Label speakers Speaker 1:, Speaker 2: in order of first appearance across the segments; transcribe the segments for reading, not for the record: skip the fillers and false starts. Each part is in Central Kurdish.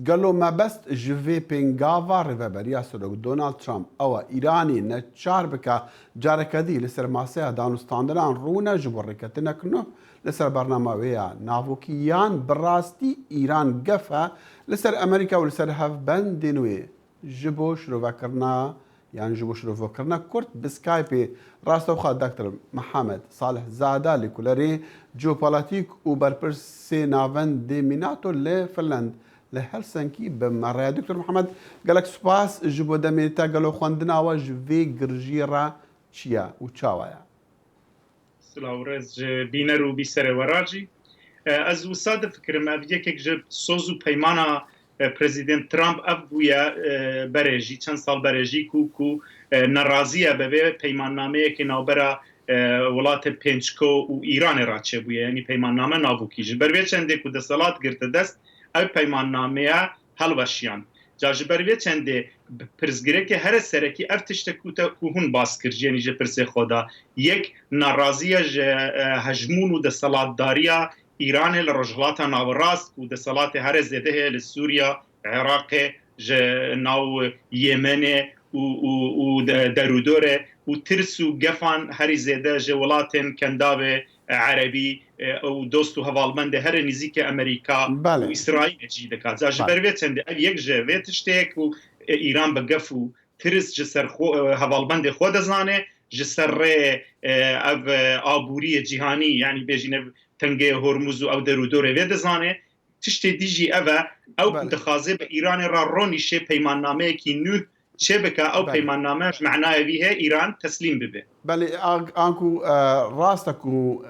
Speaker 1: قالوا ما بست جوفي بينغافا ريفابريا سروك دونالد ترامب او ايراني نتشار بك جاركدي لسر ماسيا دانستاندران رونا جبركتنا كنو لسر برنامج ويا نافوكيان براستي ايران قفا لسر امريكا ولسر هاف بندنوي جبوش روفكرنا يعني جبوش روفكرنا كرت بسكايبي راستو خا دكتور محمد صالح زاده لكولري جيوبوليتيك وبربرسي نافن ديميناتو لفنلند لهلسنكي بمرة دكتور محمد قالك سباس جبو دميتا قالوا خواندنا وجفي قرجيرا تشيا وتشاوايا
Speaker 2: سلاورز بينر وبيسر وراجي از وساد فكر ما بيك جب سوزو بيمانا بريزيدنت ترامب ابويا بريجي چند سال بريجي كو ناراضيه به پیماننامه که نوبره ولات پنچکو و ایران راچه بویه یعنی پیماننامه ناوکی جبر چنده کو د صلات گرت دست او پیماننامه هلوشیان جاجبر چنده پرزگره که هر سرکی افتشت کو هون باسکر یعنی ج پرس خدا یک ناراضیه هجمون و د صلات داریا ایران لرجلاتا ناوراست و د صلات هر زده لسوریا عراق ناو یمن و درودوره و ترس و گفان هری زده جولاتن کنداو عربی و دوست و حوالمند هر نزدیک امریکا و اسرائیل جیده که جبر ویتند یک جویتشتک و ایران بگف و ترس جسر حوالمند خود زانه جسر او آبوری جهانی یعنی بیجینه تنگه هرمز او درودوره وید زانه تشتی دیجی او دخازه به ایران را رونی شه پیماننامه کی نو شبكه او بيماننامه معناه بها ايران تسليم به
Speaker 1: بله انكو راستكو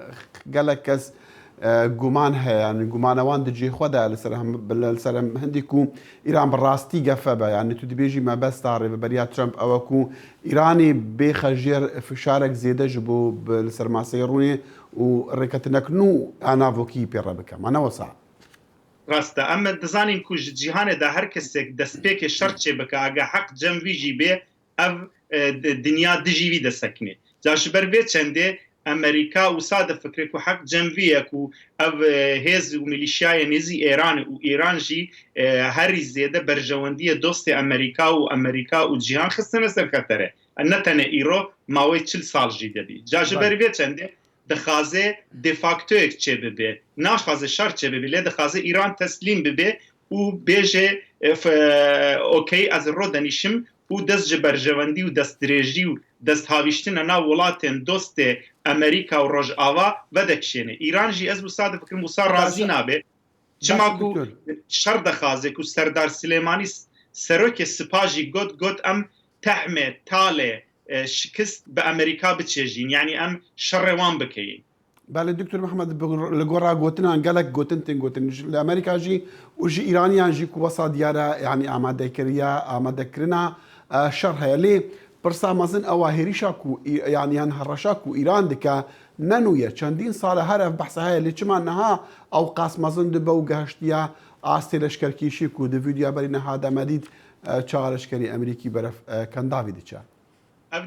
Speaker 1: قالك گومان يعني گومانوان دجي خدا لسرهم هنديكو ايران براستي قفبه يعني تو دبيجي ما بس تعرف بريا ترامب او كو ايراني بخجير فشارك زياده جبو بالسرماسيروني وركتنك نو انا فوكي بيربك انا وسع
Speaker 2: راسته اما دزانین کو جهان ده هر کس دسپیک شرط بکه اگه حق جم ویجی به او دنیا دجیوی ده سکنه جاش بر به چنده امریکا و ساده فکر کو حق جم ویه کو او هز و ملیشیای نزی ایران و ایران جی هر زیاده برجواندی دوست امریکا و جهان خستنه سر خطره نتنه ایرو ماوی 40 سال جیده بی جاش بر به چنده دخازه دفاکتو چه ببه نخازه شرط چه ببه لی دخازه ایران تسلیم ببه و بیجه اوکی از رو دنیشم و دست جبرجواندی و دست دریجی و دست هاویشتن نا ولاتن دوست امریکا و رج آوا ودکشینه ایران جی از بساده فکر موسا رازی نابه چما کو شر دخازه کو سردار سلیمانی سروک سپاجی گوت ام تحمه تاله شكست بامريكا بتشجين يعني ام شروان بكين
Speaker 1: بله دكتور محمد لغورا غوتنا قالك غوتن لامريكا جي وجي ايرانيان جي كوسا ديارا يعني اماده كرنا شرها لي برسا مازن اواهريشا كو يعني هنهرشا كو ايران دكا ننويا چندين سال هرف بحث هاي اللي كما انها او قاس مازن دبو غاشتيا استلش كركيشي كو دي فيديو برينا هذا مديد چارش كري امريكي برف كان دافيد چا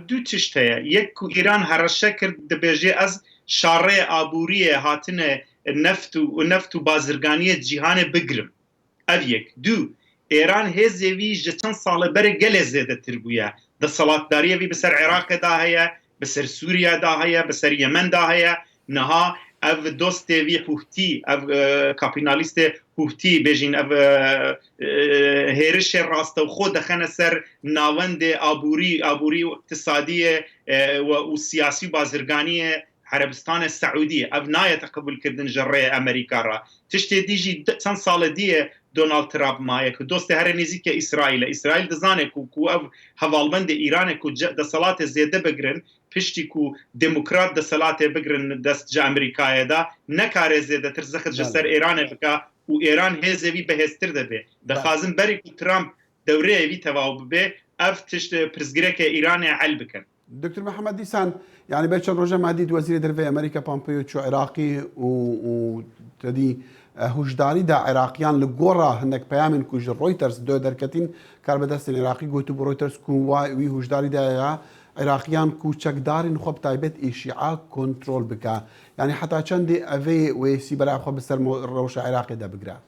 Speaker 2: دو تشتيا يك ايران هرشا كرد دبيجي از شارع آبوریه هاتنه نفت و بازرگانی جهان بگرم او یک دو ایران هزوی جتن سال بره گل زیده تربویه ده صلاتداریه وی بسر عراق دا هیا بسر سوریا دا هیا بسر یمن دا هیا نها او دوست وی حوثی او کاپینالیست حوثی بیجین او هرش راسته و خود دخنه سر ناوند آبوری و اقتصادی و سیاسی بازرگانی عربستان السعودية أبناء تقبل كردن جرية أمريكا را تشتي ديجي تن سال ديه دونالد ترامب مايك دوست هر نزيك إسرائيل دزانه كو أو هوالمند إيران كو دا صلاة زيادة بگرن پشتی كو ديمقراط دا صلاة بگرن دست جا أمريكا دا نكار زيادة ترزخت جسر إيران بكا و إيران هزوي بهستر ده به دا خازن بري كو ترامب دوره وي تواو به اف تشت پرزگرك إيران عل بكن
Speaker 1: دكتور محمد ديسان يعني بيتشر روجا مهديد وزير درفي امريكا بومبيو تشو عراقي و تدي هجداري دا عراقيان لغورا هنك بيامن كوج رويترز دو دركتين كاربدست العراقي قوتو برويترز كو وي هجداري دا عراقيان كو تشكداري نخوب تايبت اشعاع كنترول بكا يعني حتى چندي افي ويسي برا خو بسر روشا عراقي دا بقرا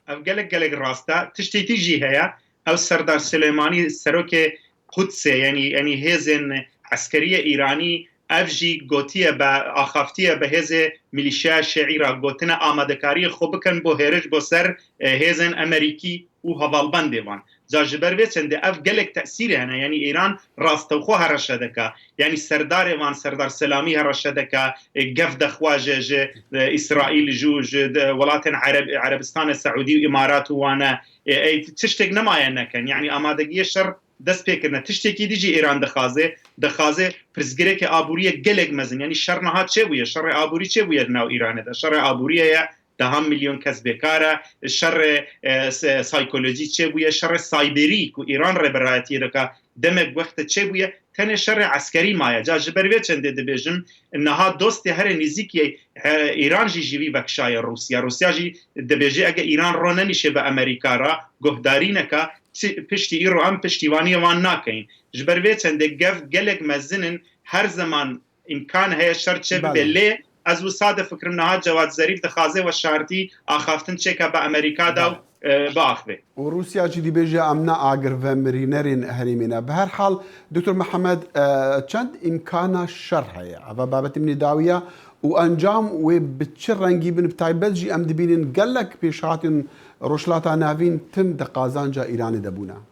Speaker 2: اف قالك راستا تشتي تيجي هيا او سردار سليماني سروكي قدس يعني هيزن عسكريه ايراني افجي قوتيه باخافتيه بهزه ميليشيا شعيره قوتنا آمادكاری خوب بکن بو هرج بو سر هيزن امريكي و هوالبند وان جاجبر بيچند اف قالك تاثير هنا يعني ايران راستوخو هرشدكا يعني سردار وان سردار سلامي هرشدكا قفد خواجه اسرائيل جوج ولات عربستان السعودي وامارات وانا تشتك نما كان يعني امادگی شر دست پێکردنە تشتێکی دیجی ئێران دەخوازێ پرسگرێکی ئابوووریە gelek مەزن ینی شەڕ نەهات چێ بووە شەڕی ئابووری چێ بووە ناو ئیرانەدا شەڕی ئابووریەیە دەهام میلیۆن کەس بێکارە شەڕ سایکۆلۆجی چێ بووە شەڕ سایبری و ئیران ڕێبەرایەتی دەکا دەمێک وەختە چێ بووە تەنێ شەڕی عسکەری مایە جا ji ber vê çendê dibêjim niha dostê herê nêzîkiyê îran jî jî vî vekşaye Rusya jî dibêje ege îran ro nenîşe bi Amerîka ra guhdarî neka piştî îro em piştîvaniyê wan nakeyin ji ber vê çendê gev gelek mezinin her zaman imkan heye şer çê bibe lê ez wî sade fikrim niha Cewad Zerîf dixwaze weşartî axaftin çêka bi Amerîka da باخذ
Speaker 1: وروسيا جدي بيجي امنا اجر فمرينرين هريمينا بهالحال دكتور محمد چند امكان الشر هي هذا بابت من داويه وانجام وبتشرنجي بن بتايبت جي ام دبين قال لك بيشات روشلاتا نافين تم دقازانجا ايران دبونا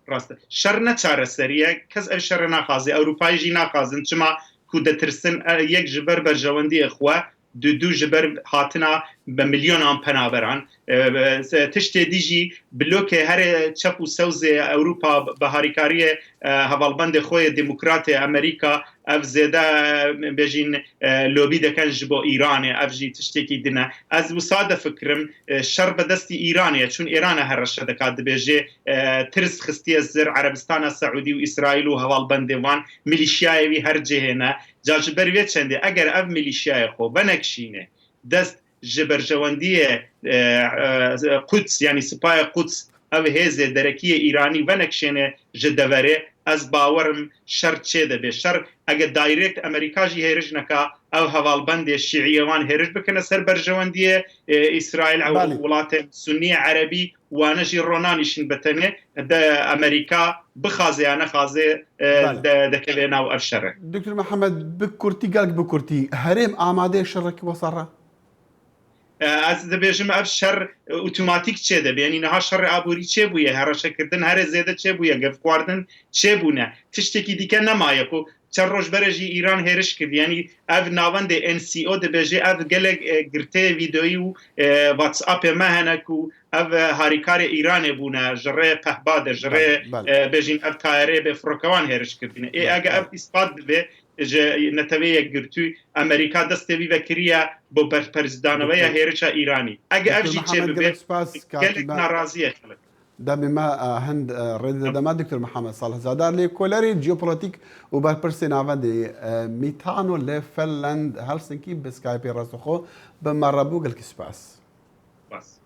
Speaker 2: راست شرنا چاره سريه كز الشر ناخازي اوروباي جي ناخازن چما كودترسن يك جبر برجوندي اخوه دو جبر هاتنا بمليون ام پنابران تشتي ديجي بلوكي هر چپ و سوز اوروبا بهاريكاريه هوالبند خوي ديمقراطي امريكا اف زيدا بيجين لوبي دكان جبو ايران افجي تشتكي دنا از وساده فكرم شر بدستي ايرانيه چون ايران هرشه دكاد بيجي ترس خستي الزر عربستان السعودي واسرائيل وهوالبند وان ميليشياوي هر جهنا جاجبر ويچند اگر اف ميليشيا خو بنكشينه دست جبرجواندية قدس يعني سپاه قدس او هزه دركية ايراني ونكشنه جدوره از باورم شر چه دبه شر اگه دايركت امريكا جي هيرج نكا او هوالبند الشيعية وان هيرج بكنا سر برجواندية اسرائيل او ولات سنية عربي وانا جي رونانيشن بتنه دا امريكا بخازي انا خازي دكبينا و افشره
Speaker 1: دكتور محمد بكورتي قالك بكورتي هرم آماده شرك وصره
Speaker 2: از دبیجم اف شر اتوماتیک چه ده یعنی نه شر ابوری چه بویه هرشه کردن هر زیاده چه بویه گف کواردن چه بونه تشتکی دیگه نمایه کو چر روز برجی ایران هرش کرد یعنی اف ناوند ان سی او دبیجه اف گله گرته ویدیوی و واتس اپ ما هنکو اف هاریکار ایران بونه جره پهباد جره بجین اف تایره به فروکوان هرش کردین ای اگه اف اثبات به نتوی گرتوی امریکا دستوی وکریه با پرزیدانوی هیرچا ایرانی اگه افجی چه ببه گلک ناراضیه خلق
Speaker 1: ده بما هند رد دما دكتور محمد صالح زادار لي كولاري جيوبوليتيك وبار برسي نافندي ميتانو لفنلند هلسنكي بسكايبي راسخو بمربو قلك سباس
Speaker 2: بس